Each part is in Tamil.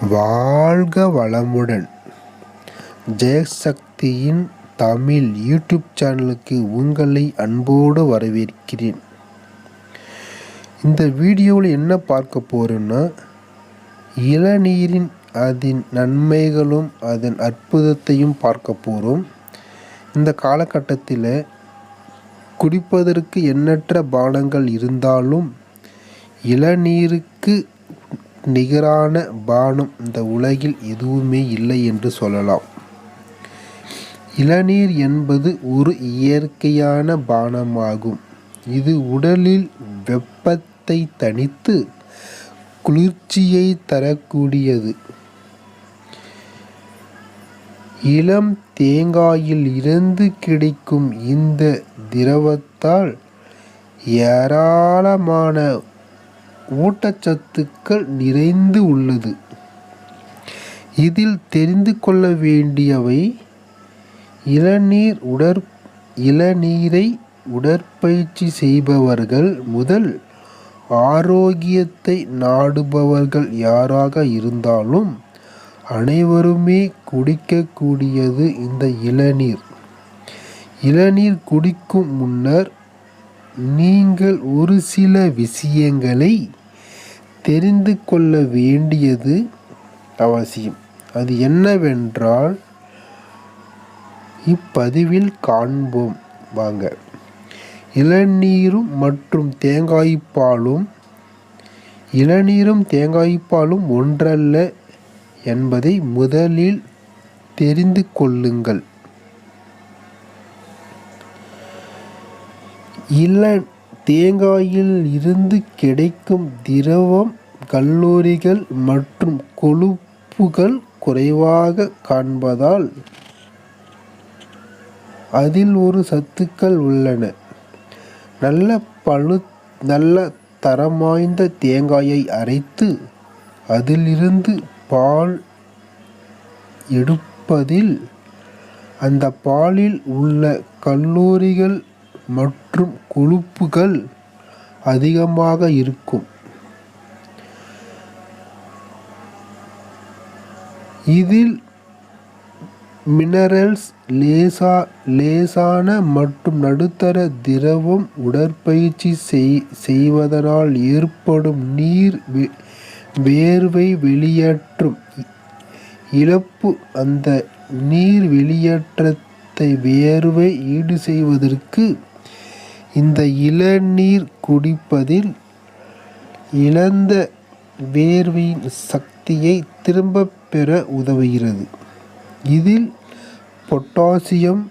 வாழ்க வளமுடன். ஜெயசக்தியின் தமிழ் யூடியூப் சேனலுக்கு உங்களை அன்போடு வரவேற்கிறேன். இந்த வீடியோவில் என்ன பார்க்க போகிறோன்னா, இளநீரின் அதன் நன்மைகளும் அதன் அற்புதத்தையும் பார்க்க போகிறோம். இந்த காலகட்டத்தில் குடிப்பதற்கு எண்ணற்ற பானங்கள் இருந்தாலும் இளநீருக்கு நிகரான பானம் இந்த உலகில் எதுவுமே இல்லை என்று சொல்லலாம். இளநீர் என்பது ஒரு இயற்கையான பானமாகும். இது உடலில் வெப்பத்தை தணித்து குளிர்ச்சியை தரக்கூடியது. இளம் தேங்காயில் இருந்து கிடைக்கும் இந்த திரவத்தால் ஏராளமான ஊட்டச்சத்துக்கள் நிறைந்து உள்ளது. இதில் தெரிந்து கொள்ள வேண்டியவை: இளநீரை உடற்பயிற்சி செய்பவர்கள் முதல் ஆரோக்கியத்தை நாடுபவர்கள் யாராக இருந்தாலும் அனைவருமே குடிக்கக்கூடியது இந்த இளநீர். இளநீர் குடிக்கும் முன்னர் நீங்கள் ஒரு சில விஷயங்களை தெரிந்து கொள்ள வேண்டியது அவசியம். அது என்னவென்றால் இப்பதிவில் காண்போம் வாங்க. இளநீரும் தேங்காய்ப்பாலும் ஒன்றல்ல என்பதை முதலில் தெரிந்து கொள்ளுங்கள். தேங்காயில் இருந்து கிடைக்கும் திரவம் கலோரிகள் மற்றும் கொழுப்புகள் குறைவாக காண்பதால் அதில் ஒரு சத்துக்கள் உள்ளன. நல்ல தரம் வாய்ந்த தேங்காயை அரைத்து அதிலிருந்து பால் எடுப்பதில் அந்த பாலில் உள்ள கலோரிகள் மற்றும் கொழுப்புகள் அதிகமாக இருக்கும். இதில் மினரல்ஸ், லேசான மற்றும் நடுத்தர திரவம், உடற்பயிற்சி செய்வதனால் ஏற்படும் வேர்வை வெளியேற்றும் இழப்பு, அந்த நீர் வெளியேற்றத்தை வேர்வை ஈடு செய்வதற்கு இந்த இளநீர் குடிப்பதில் இழந்த வேர்வையின் சக்தியை திரும்ப பெற உதவுகிறது. இதில் பொட்டாசியம்,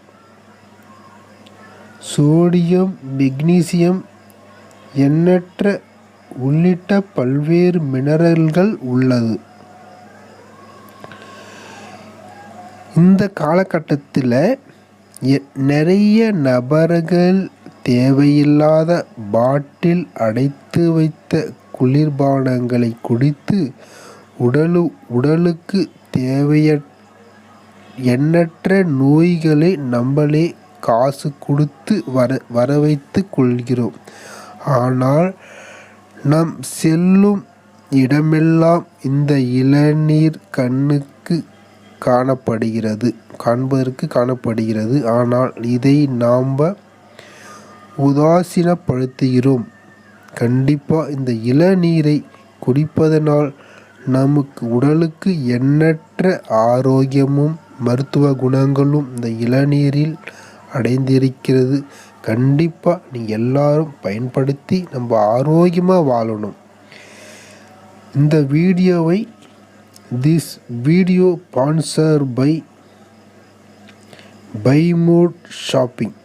சோடியம், மெக்னீசியம், எண்ணற்ற உள்ளிட்ட பல்வேறு மினரல்கள் உள்ளது. இந்த காலகட்டத்தில் நிறைய நபர்கள் தேவையில்லாத பாட்டில் அடைத்து வைத்த குளிர்பானங்களை குடித்து உடலுக்கு எண்ணற்ற நோய்களை நம்மளே காசு கொடுத்து வரவைத்து கொள்கிறோம். ஆனால் நாம் செல்லும் இடமெல்லாம் இந்த இளநீர் காண்பதற்கு காணப்படுகிறது. ஆனால் இதை நாம் உதாசீனப்படுத்துகிறோம். கண்டிப்பாக இந்த இளநீரை குடிப்பதனால் நமக்கு உடலுக்கு எண்ணற்ற ஆரோக்கியமும் மருத்துவ குணங்களும் இந்த இளநீரில் அடைந்திருக்கிறது. கண்டிப்பாக நீங்கள் எல்லாரும் பயன்படுத்தி நம்ம ஆரோக்கியமாக வாழணும். இந்த வீடியோவை ஸ்பான்சர் பை பைமோட் ஷாப்பிங்.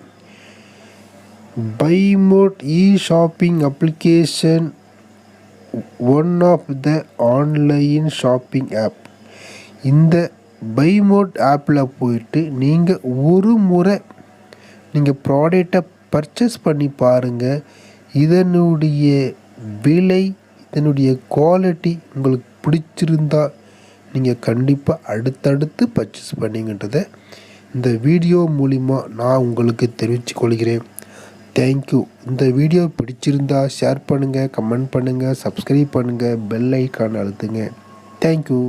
பைமோட் shopping application one of the online shopping app. இந்த பைமோட் ஆப்பில் போயிட்டு நீங்கள் ஒரு முறை ப்ராடக்டை பர்ச்சேஸ் பண்ணி பாருங்கள். இதனுடைய விலை, இதனுடைய குவாலிட்டி உங்களுக்கு பிடிச்சிருந்தா நீங்கள் கண்டிப்பாக அடுத்தடுத்து பர்ச்சேஸ் பண்ணிங்கன்றதை இந்த வீடியோ மூலிமா நான் உங்களுக்கு தெரிவித்து கொள்கிறேன். தேங்க்யூ. இந்த வீடியோ பிடிச்சிருந்தா ஷேர் பண்ணுங்கள், கமெண்ட் பண்ணுங்கள், சப்ஸ்கிரைப் பண்ணுங்கள், பெல் ஐக்கான் அழுத்துங்க. தேங்க்யூ.